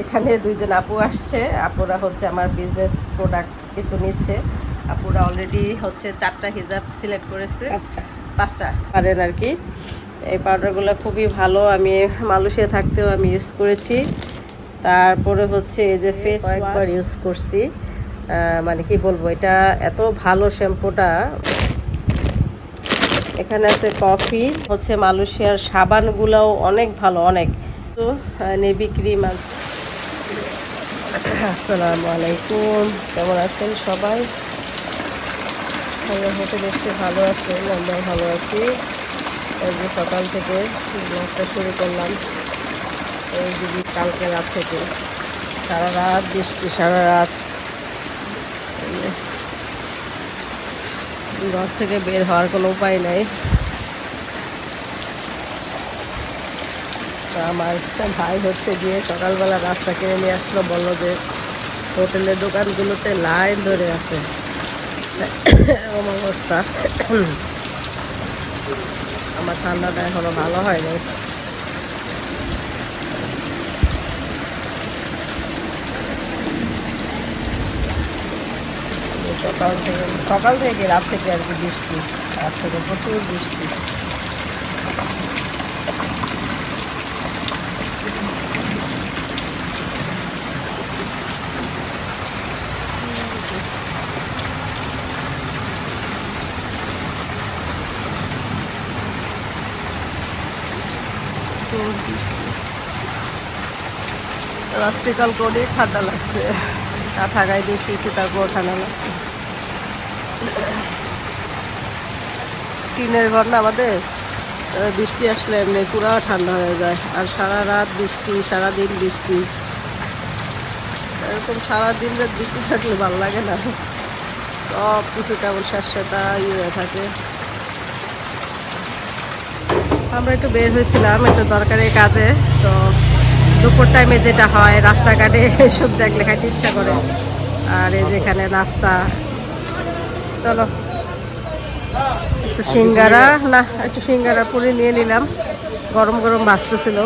এখানে দুইজন আপু আসছে। আপুরা হচ্ছে আমার বিজনেস প্রোডাক্ট কিছু নিচ্ছে। আপুরা অলরেডি হচ্ছে 4টা হিজাব সিলেক্ট করেছে, 5টা পারেন আর কি। এই পাউডারগুলো খুবই ভালো, আমি মালয়েশিয়া থাকতেও আমি ইউজ করেছি। তারপরে হচ্ছে এই যে ফেস কয়েকবার ইউজ করছি। মানে কি বলবো, এটা এত ভালো শ্যাম্পুটা। এখানে আছে কফি, হচ্ছে মালয়েশিয়ার সাবানগুলোও অনেক ভালো, অনেক। তো নেভি ক্রিম আছে। আসসালামু আলাইকুম, কেমন আছেন সবাই? ভালো হতে দেখছি ভালো আছেন, আমরাও ভালো আছি। এই যে সকাল থেকে ব্লগটা শুরু করলাম, এই যে কালকে রাত থেকে সারা রাত বৃষ্টি, সারা রাত ঘর থেকে বের হওয়ার কোনো উপায় নাই। আমার ভাই হচ্ছে গিয়ে সকালবেলা রাস্তা কিনে নিয়ে আসলো, বললো যে হোটেলের দোকানগুলোতে লাইন ধরে আছে, এরকম অবস্থা। আমার ঠান্ডাটা এখনো ভালো হয়নি। সকাল থেকে রাত থেকে আর কি বৃষ্টি, রাত থেকে প্রচুর বৃষ্টি। রাত্রিকাল করে ঠান্ডা লাগছে, কাঁথা গায়ে দিয়ে শুয়েছি, তারপর ঠান্ডা লাগছে। টিনের ঘর না আমাদের, বৃষ্টি আসলে এমনি পুরো ঠান্ডা হয়ে যায়। আর সারা রাত বৃষ্টি, সারাদিন বৃষ্টি, এরকম সারাদিন রাত বৃষ্টি থাকলে ভালো লাগে না, সব কিছু কেমন স্যাঁতস্যাঁতা হয়ে থাকে। আমরা একটু বের হয়েছিলাম একটু দরকারি কাজে, তো দুপুর টাইমে যেটা হয় রাস্তাঘাটে এসব দেখলে খাইতে ইচ্ছা করে। আর এই যেখানে নাস্তা, চলো একটু সিঙ্গারা, না একটু সিঙ্গারা পুরি নিয়ে নিলাম, গরম গরম ভাজতেছিল,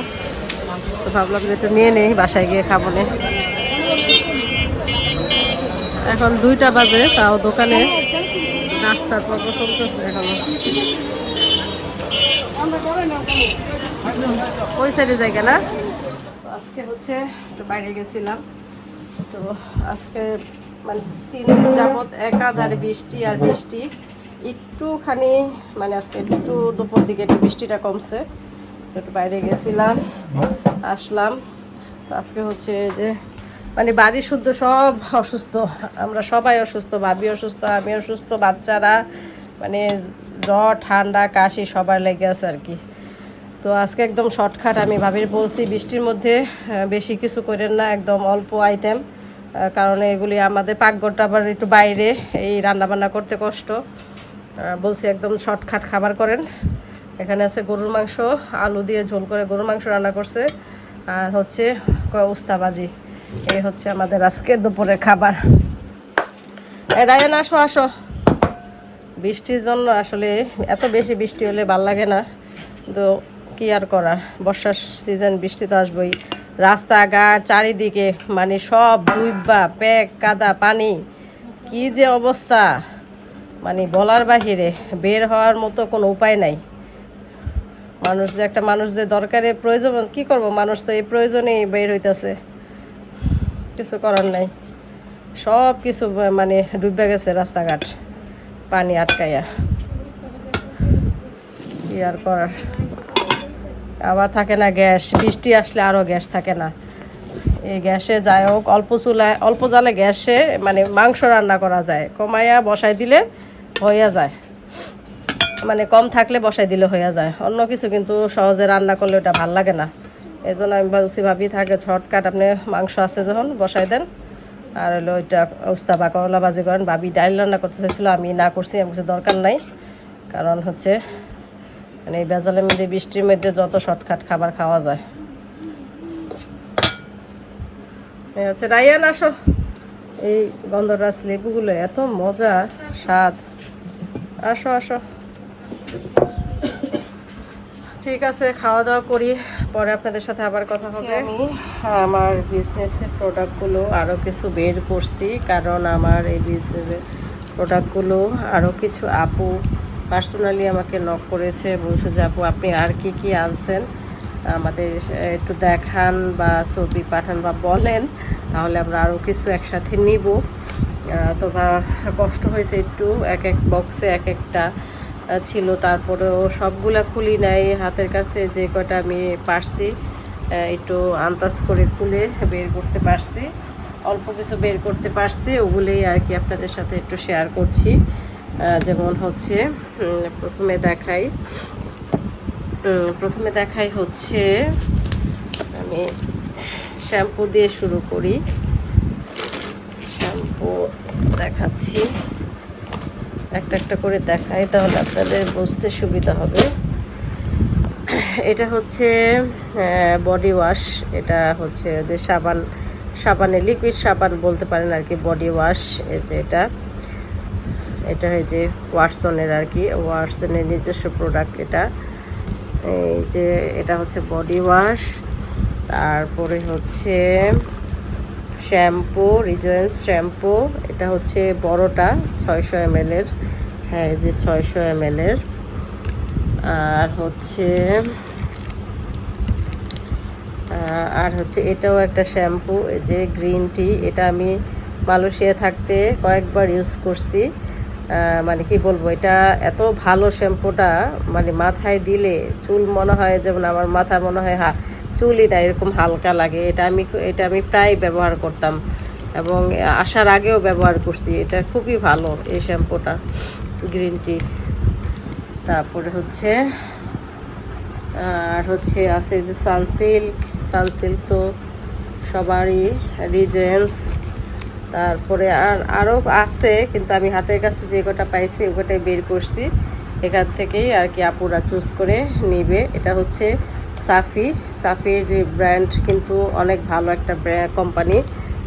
তো ভাবলাম যে একটু নিয়ে নেই, বাসায় গিয়ে খাবো না। এখন 2টা বাজে, তাও দোকানে নাস্তার পর্ব চলতেছে এখনো। ওই সাইডে জায়গা না। আজকে হচ্ছে একটু বাইরে গেছিলাম, তো আজকে মানে 3 দিন যাবৎ একাধারে বৃষ্টি আর বৃষ্টি। একটুখানি মানে আজকে একটু দুপুর দিকে একটু বৃষ্টিটা কমছে, তো একটু বাইরে গেছিলাম, আসলাম। তো আজকে হচ্ছে যে মানে বাড়ি শুদ্ধ সব অসুস্থ, আমরা সবাই অসুস্থ, ভাবি অসুস্থ, আমি অসুস্থ, বাচ্চারা মানে জ্বর ঠান্ডা কাশি সবার লেগে আছে আর কি। তো আজকে একদম শর্টকাট আমি ভাবির বলছি, বৃষ্টির মধ্যে বেশি কিছু করেন না, একদম অল্প আইটেম, কারণ এগুলি আমাদের পাকঘরটা আবার একটু বাইরে, এই রান্নাবান্না করতে কষ্ট। বলছি একদম শর্টকাট খাবার করেন। এখানে আছে গরুর মাংস, আলু দিয়ে ঝোল করে গরুর মাংস রান্না করছে, আর হচ্ছে উস্তা ভাজি। এই হচ্ছে আমাদের আজকে দুপুরের খাবার। রায়ান আসো আসো, বৃষ্টির জন্য আসলে এত বেশি বৃষ্টি হলে ভাল লাগে না, তো কি আর করা, বর্ষার সিজন, বৃষ্টি তো আসবেই। রাস্তাঘাট চারিদিকে মানে সব ডুইবা, প্যাক কাদা পানি, কি যে অবস্থা মানে বলার বাহিরে, বের হওয়ার মতো কোনো উপায় নাই। মানুষ যে দরকারে প্রয়োজন, কি করব, মানুষ তো এই প্রয়োজনেই বের হইতেছে, কিছু করার নাই। সব কিছু মানে ডুবে গেছে রাস্তাঘাট, পানি আটকাইয়া, কি আর করার। আবার থাকে না গ্যাস, বৃষ্টি আসলে আরও গ্যাস থাকে না। এই গ্যাসে যাই হোক অল্প চুলায় অল্প জালে গ্যাসে মানে মাংস রান্না করা যায়, কমাইয়া বসাই দিলে হইয়া যায়, মানে কম থাকলে বসাই দিলে হইয়া যায়। অন্য কিছু কিন্তু সহজে রান্না করলে ওটা ভাল লাগে না। এই জন্য আমি বলছি ভাবি থাকে শর্টকাট, আপনি মাংস আছে যখন বসাই দেন, আর হলো ওইটা উস্তা বা করলা ভাজি করেন। ভাবি ডাইল রান্না করতে চাইছিল, আমি না করছি, আমি কিছু দরকার নাই, কারণ হচ্ছে মানে এই বেজালের মধ্যে বৃষ্টির মধ্যে যত শর্টকাট খাবার খাওয়া যায়। এই হচ্ছে রায়ান আসো, এই গন্ধরাজ লেবুগুলো এত মজা স্বাদ, আসো আসো। ঠিক আছে, খাওয়া দাওয়া করি, পরে আপনাদের সাথে আবার কথা হবে। আমি আমার বিজনেসের প্রোডাক্টগুলো আরও কিছু বের করছি, কারণ আমার এই বিজনেসের প্রোডাক্টগুলো আরও কিছু আপু পার্সোনালি আমাকে নক করেছে, বলছে যে আপু আপনি আর কি কি আনছেন আমাদের একটু দেখান বা ছবি পাঠান বা বলেন, তাহলে আমরা আরও কিছু একসাথে নিব। তো কষ্ট হয়েছে একটু, এক এক বক্সে এক একটা ছিল, তারপরেও সবগুলা খুলি নাই, হাতের কাছে যে কটা আমি পারছি একটু আন্দাজ করে খুলে বের করতে পারছি, অল্প কিছু বের করতে পারছি, ওগুলোই আর কি আপনাদের সাথে একটু শেয়ার করছি। যেমন হচ্ছে প্রথমে দেখাই হচ্ছে আমি শ্যাম্পু দিয়ে শুরু করি। শ্যাম্পু দেখাচ্ছি, একটা একটা করে দেখাই, তাহলে আপনাদের বুঝতে সুবিধা হবে। এটা হচ্ছে বডি ওয়াশ, এটা হচ্ছে যে সাবানে লিকুইড সাবান বলতে পারেন আর কি, বডি ওয়াশ। এই যে এটা এই যে ওয়াটসনের আর কি, ওয়াটসনের নিজস্ব প্রোডাক্ট এটা। এই যে এটা হচ্ছে বডি ওয়াশ। তারপরে হচ্ছে শ্যাম্পু, রিজয়েন্স শ্যাম্পু, এটা হচ্ছে বড়টা 600 ml এর, হ্যাঁ এই যে 600 ml এর। আর হচ্ছে এটাও একটা শ্যাম্পু, এই যে গ্রিন টি, এটা আমি মালয়েশিয়া থাকতে কয়েকবার ইউজ করছি। মানে কি বলবো, এটা এত ভালো শ্যাম্পুটা, মানে মাথায় দিলে চুল মনে হয় যেমন আমার মাথা মনে হয় চুলই না এরকম হালকা লাগে। এটা আমি প্রায় ব্যবহার করতাম এবং আসার আগেও ব্যবহার করছি। এটা খুবই ভালো এই শ্যাম্পুটা, গ্রিন টি। তারপরে হচ্ছে আছে যে সানসিল্ক তো সবারই, রিজেন্স। তারপরে আরও আছে, কিন্তু আমি হাতের কাছে যে কটা পাইছি ও কটাই বের করছি। এখান থেকেই আর কি আপুরা চুজ করে নিবে। এটা হচ্ছে সাফির ব্র্যান্ড, কিন্তু অনেক ভালো একটা কোম্পানি।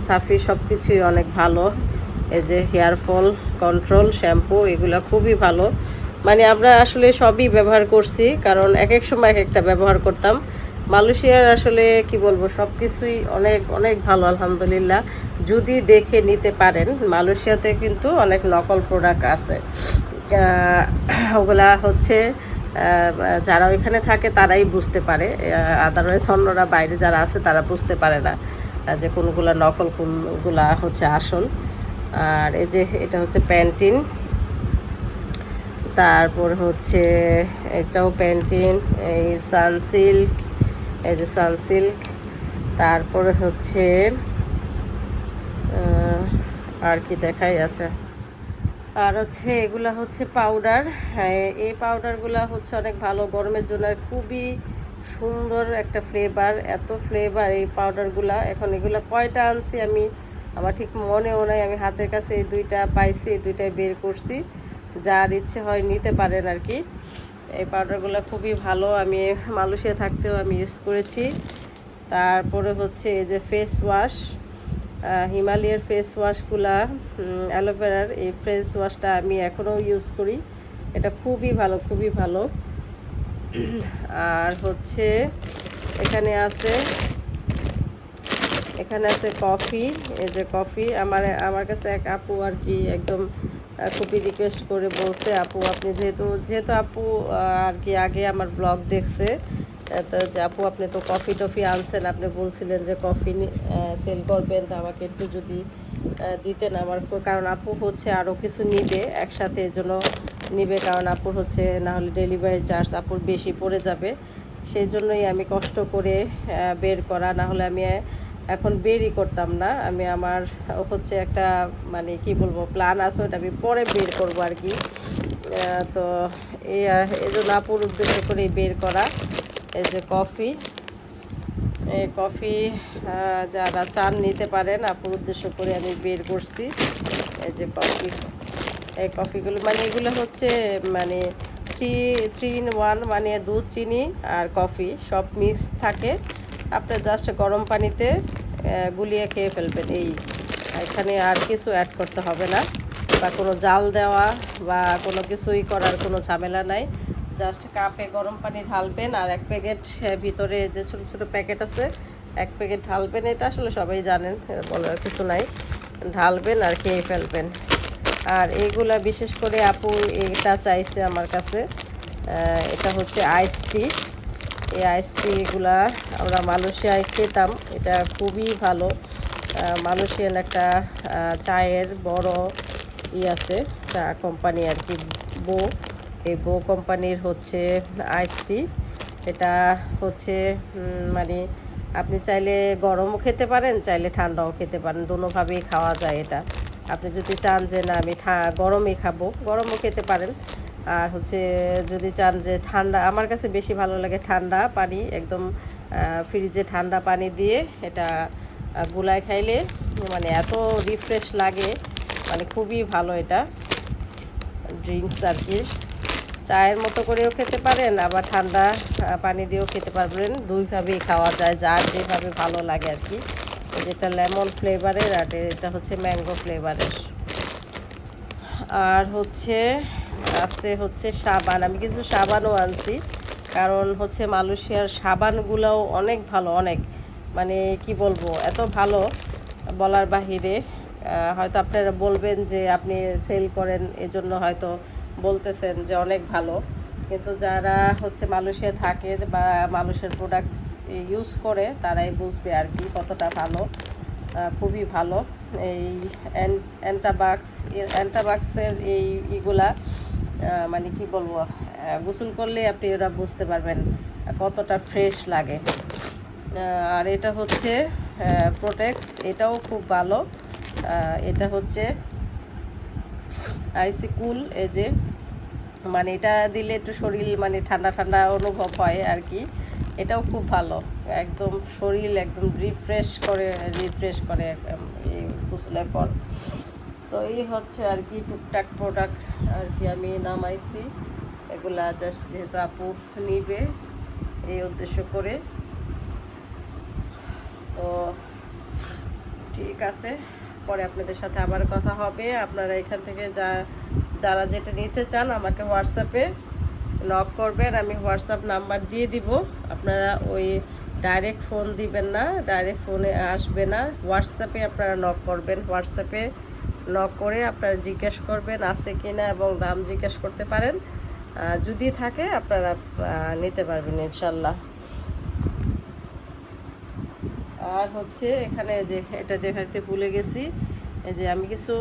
সাফি সব কিছুই অনেক ভালো। এই যে হেয়ার ফল কন্ট্রোল শ্যাম্পু, এগুলো খুবই ভালো। মানে আমরা আসলে সবই ব্যবহার করছি, কারণ এক এক সময় এক একটা ব্যবহার করতাম। মালয়েশিয়ার আসলে কি বলবো, সব কিছুই অনেক অনেক ভালো আলহামদুলিল্লাহ। যদি দেখে নিতে পারেন, মালয়েশিয়াতে কিন্তু অনেক নকল প্রোডাক্ট আছে। ওগুলা হচ্ছে যারা ওইখানে থাকে তারাই বুঝতে পারে, আদারওয়াইজ অন্যরা বাইরে যারা আছে তারা বুঝতে পারে না যে কোনগুলা নকল কোনগুলা হচ্ছে আসল। আর এই যে এটা হচ্ছে প্যান্টিন, তারপর হচ্ছে এটাও প্যান্টিন, এই সানসিল্ক। তারপরে হচ্ছে আর কি দেখাই আছে, আর হচ্ছে এগুলা হচ্ছে পাউডার। হ্যাঁ, এই পাউডারগুলা হচ্ছে অনেক ভালো গরমের জন্য, খুবই সুন্দর একটা ফ্লেভার, এত ফ্লেভার এই পাউডারগুলা। এখন এগুলা কয়টা আনছি আমি, আমার ঠিক মনেও নাই। আমি হাতের কাছে এই দুইটা পাইছি, এই দুইটাই বের করছি, যার ইচ্ছে হয় নিতে পারেন আর কি। এই পাউডারগুলো খুবই ভালো, আমি মালয়েশিয়া থাকতেও আমি ইউজ করেছি। তারপরে হচ্ছে এই যে ফেস ওয়াশ, হিমালয়ের ফেস ওয়াশগুলা, অ্যালোভেরার এই ফেস ওয়াশটা আমি এখনও ইউজ করি, এটা খুবই ভালো। আর হচ্ছে এখানে আছে কফি। এই যে কফি, আমার কাছে এক আপু আর কি একদম খুবই রিকোয়েস্ট করে বলছে, আপু আপনি যেহেতু আপু আর কি আগে আমার ব্লগ দেখছে, তো যে আপু আপনি তো কফি টফি আনছেন, আপনি বলছিলেন যে কফি সেল করবেন, তো আমাকে একটু যদি দিতেন আমার, কারণ আপু হচ্ছে আরও কিছু নিবে একসাথে, এজন্য নিবে, কারণ আপুর হচ্ছে না হলে ডেলিভারি চার্জ আপুর বেশি পড়ে যাবে। সেই জন্যই আমি কষ্ট করে বের করা, না হলে আমি এখন বেরই করতাম না। আমি আমার হচ্ছে একটা মানে কি বলবো প্ল্যান আছে, ওটা আমি পরে বের করব আর কি। তো এই জন্য আপুর উদ্দেশ্য করে বের করা। এই যে কফি যারা চান নিতে পারেন, আপুর উদ্দেশ্য করে আমি বের করছি। এই যে এই কফিগুলো মানে এগুলো হচ্ছে মানে 3 in 1, মানে দুধ, চিনি আর কফি সব মিক্সড থাকে। আপনি জাস্ট গরম পানিতে গুলিয়ে খেয়ে ফেলবেন, এখানে আর কিছু অ্যাড করতে হবে না, বা কোনো জাল দেওয়া বা কোনো কিছুই করার কোনো ঝামেলা নাই। জাস্ট কাপে গরম পানি ঢালবেন, আর 1 প্যাকেট ভিতরে যে ছোট ছোট প্যাকেট আছে 1 প্যাকেট ঢালবেন। এটা আসলে সবাই জানেন, বলার কিছু নাই। ঢালবেন আর খেয়ে ফেলবেন। আর এইগুলা বিশেষ করে আপু এটা চাইছে আমার কাছে, এটা হচ্ছে আইস টি। এই আইস টিগুলা আমরা মালয়েশিয়ায় খেতাম, এটা খুবই ভালো। মালয়েশিয়ান একটা চায়ের বড় আছে, চা কোম্পানি আর কি, বো। এই বো কোম্পানির হচ্ছে আইস টি। এটা হচ্ছে মানে আপনি চাইলে গরমও খেতে পারেন, চাইলে ঠান্ডাও খেতে পারেন, দোনোভাবেই খাওয়া যায় এটা। আপনি যদি চান যে না আমি গরমই খাবো, গরমও খেতে পারেন। আর হচ্ছে যদি চান যে ঠান্ডা, আমার কাছে বেশি ভালো লাগে ঠান্ডা পানি, একদম ফ্রিজে ঠান্ডা পানি দিয়ে এটা গুলায় খাইলে মানে এত রিফ্রেশ লাগে, মানে খুবই ভালো এটা ড্রিঙ্কস আর কি। চায়ের মতো করেও খেতে পারেন, আবার ঠান্ডা পানি দিয়েও খেতে পারবেন, দুইভাবেই খাওয়া যায়, যার যেভাবে ভালো লাগে আর কি। যেটা লেমন ফ্লেভারের আর এটা হচ্ছে ম্যাঙ্গো ফ্লেভারের। আর হচ্ছে হচ্ছে সাবান, আমি কিছু সাবানও আনছি, কারণ হচ্ছে মালয়েশিয়ার সাবানগুলোও অনেক ভালো, অনেক মানে কি বলবো, এত ভালো বলার বাহিরে। হয়তো আপনারা বলবেন যে আপনি সেল করেন এজন্য হয়তো বলতেছেন যে অনেক ভালো, কিন্তু যারা হচ্ছে মালয়েশিয়া থাকে বা মালয়েশিয়ার প্রোডাক্টস ইউজ করে তারাই বুঝবে আর কি কতটা ভালো। খুবই ভালো। এই অ্যান্টাবাক্সের এই ইগুলা মানে কি বলবো, গোসল করলে আপনি ওরা বুঝতে পারবেন কতটা ফ্রেশ লাগে। আর এটা হচ্ছে প্রোটেক্স, এটাও খুব ভালো। এটা হচ্ছে আইসি কুল, এই যে মানে এটা দিলে একটু শরীর মানে ঠান্ডা ঠান্ডা অনুভব হয় আর কি। এটাও খুব ভালো, একদম শরীর একদম রিফ্রেশ করে এই গোসলের পর। তো এই হচ্ছে আর কি টুকটাক প্রোডাক্ট আর কি আমি নামাইছি, এগুলা জাস্ট যেহেতু আপু নিবে এই উদ্দেশ্য করে। তো ঠিক আছে, পরে আপনাদের সাথে আবার কথা হবে। আপনারা এখান থেকে যারা যেটা নিতে চান আমাকে হোয়াটসঅ্যাপে নক করবেন, আমি হোয়াটসঅ্যাপ নাম্বার দিয়ে দিব। আপনারা ওই ডাইরেক্ট ফোন দিবেন না, ডাইরেক্ট ফোনে আসবে না, হোয়াটসঅ্যাপে আপনারা নক করবেন। হোয়াটসঅ্যাপে নক করে আপনারা জিজ্ঞেস করবেন আছে কি না, এবং দাম জিজ্ঞেস করতে পারেন, যদি থাকে আপনারা নিতে পারবেন ইনশাল্লাহ। আর হচ্ছে এখানে যে এটা দেখাতে ভুলে গেছি, এই যে আমি কিছু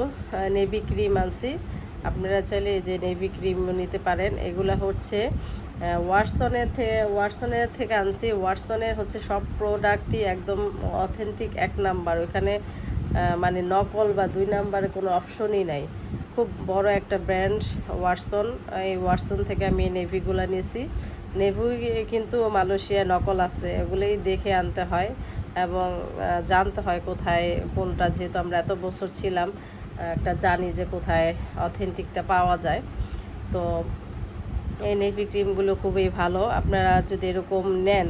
নেভি ক্রিম আনছি, আপনারা চাইলে এই যে নেভি ক্রিম নিতে পারেন। এগুলা হচ্ছে ওয়াটসনের থেকে আনছি। ওয়াটসনের হচ্ছে সব প্রোডাক্টই একদম অথেন্টিক, 1 নাম্বার, ওইখানে মানে নকল বা 2 নাম্বারে কোনো অপশনই নাই। খুব বড় একটা ব্র্যান্ড ওয়াটসন। এই ওয়াটসন থেকে আমি নেভিগুলো নিয়েছি। নেভি কিন্তু মালয়েশিয়া নকল আছে, এগুলোই দেখে আনতে হয় এবং জানতে হয় কোথায় কোনটা, যেহেতু আমরা এত বছর ছিলাম একটা জানি যে কোথায় অথেন্টিকটা পাওয়া যায়। তো এই নেভি ক্রিমগুলো খুবই ভালো, আপনারা যদি এরকম নেন।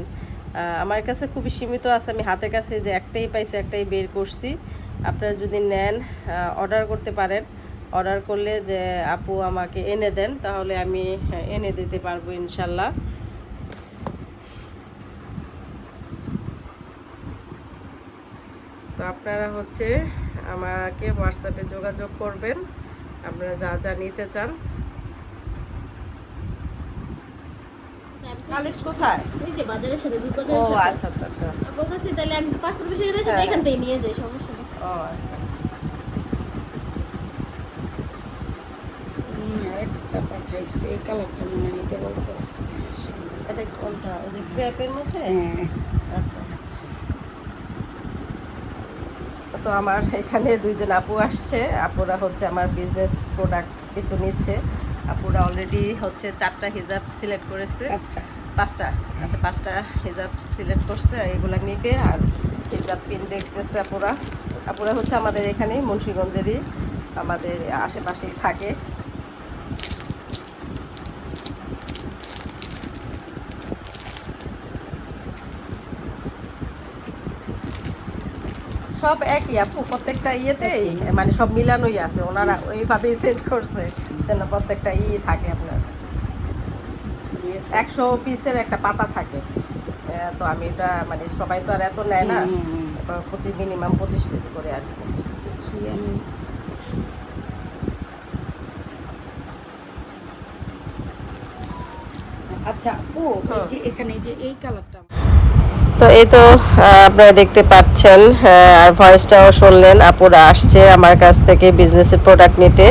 আমার কাছে খুবই সীমিত আছে, আমি হাতের কাছে যে একটাই পাইছি, একটাই বের করছি। আপনারা যদি নেন অর্ডার করতে পারেন, অর্ডার করলে যে আপু আমাকে এনে দেন, তাহলে আমি এনে দিতে পারবো ইনশাল্লাহ। তো আপনারা হচ্ছে আমাকে হোয়াটসঅ্যাপে যোগাযোগ করবেন, আপনারা যা যা নিতে চান। লিস্ট কোথায়? এই যে বাজারের সাথে দুই ও বাজারের সাথে। আচ্ছা আচ্ছা আচ্ছা। বলতেছি তাহলে আমি পাসপোর্ট বিষয়ের সাথে এখান থেকে নিয়ে যাই, সমস্যা নেই। ও আচ্ছা। আরেকটা পাঠাইছে, এই কালারটা মনে নিতে বলতেছে। এটা কোনটা, ওই যে ক্রেপের মধ্যে? হ্যাঁ আচ্ছা আচ্ছা। তো আমার এখানে 2 জন আপু আসছে, আপুরা হচ্ছে আমার বিজনেস প্রোডাক্ট কিছু নিচ্ছে। আপুরা অলরেডি হচ্ছে 4টা হিজাব সিলেক্ট করেছে। 5টা, আচ্ছা 5টা হিজাব সিলেক্ট করছে, এগুলো নিবে। আর হিজাব পিন দেখতেছে আপুরা হচ্ছে আমাদের এখানেই মুন্সিগঞ্জেরই, আমাদের আশেপাশেই থাকে। সব একই আপু, প্রত্যেকটা ইয়েতেই মানে সব মিলানোই আছে, ওনারা ওইভাবেই সেট করছে যেন প্রত্যেকটা থাকে আপনার। গেছে 100 পিসের একটা পাতা থাকে। তো আমি এটা মানে সবাই তো আর এত নেয় না, মিনিমাম 25 পিস করে আর কি। দেখি আমি আচ্ছা আপু এই যে এখানে যে এই কালারটা তো এই তো আপনারা দেখতে পাচ্ছেন, আর ভয়েসটাও শুনলেন। আপুরা আসছে আমার কাছ থেকে বিজনেসের প্রোডাক্ট নিতে।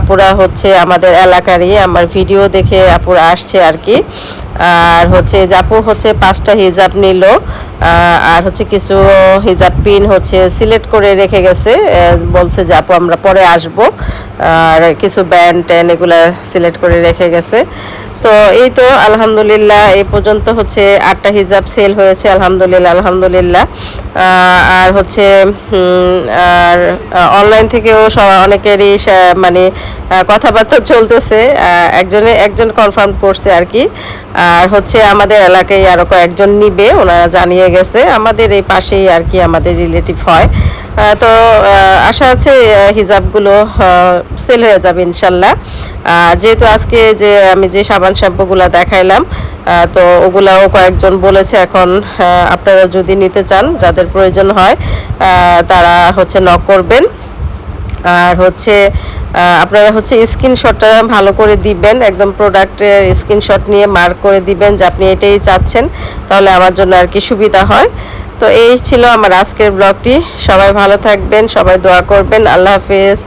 আপুরা হচ্ছে আমাদের এলাকারই, আমার ভিডিও দেখে আপুরা আসছে আর কি। আর হচ্ছে যে আপু হচ্ছে 5টা হিজাব নিল, আর হচ্ছে কিছু হিজাব পিন হচ্ছে সিলেক্ট করে রেখে গেছে। বলছে যে আপু আমরা পরে আসবো, আর কিছু ব্যান্ড ট্যান এগুলা সিলেক্ট করে রেখে গেছে। তো এই তো আলহামদুলিল্লাহ এই পর্যন্ত হচ্ছে 8টা হিজাব সেল হয়েছে, আলহামদুলিল্লাহ আলহামদুলিল্লাহ। আর হচ্ছে আর অনলাইন থেকেও অনেকেরই মানে কথাবার্তা চলতেছে, একজন কনফার্ম করছে আর কি। আর হচ্ছে আমাদের এলাকায় আরও কয়েকজন নিবে, ওনারা জানিয়ে গেছে, আমাদের এই পাশেই আর কি আমাদের রিলেটিভ হয়। তো আশা আছে হিজাবগুলো সেল হয়ে যাবে ইনশাল্লাহ। আর যেহেতু আজকে যে আমি যে সাবান শ্যাম্পুগুলো দেখাইলাম, তো ওগুলাও কয়েকজন বলেছে এখন আপনারা যদি নিতে চান, যাদের প্রয়োজন হয় তারা হচ্ছে নক করবেন। আর হচ্ছে আপনারা হচ্ছে স্ক্রিনশটটা ভালো করে দিবেন, একদম প্রোডাক্টের স্ক্রিনশট নিয়ে মার্ক করে দিবেন যে আপনি এটাই চাচ্ছেন, তাহলে আমার জন্য আর কি সুবিধা হয়। তো এই ছিল আমার আজকের ব্লগটি। সবাই ভালো থাকবেন, সবাই দোয়া করবেন। আল্লাহ হাফেজ।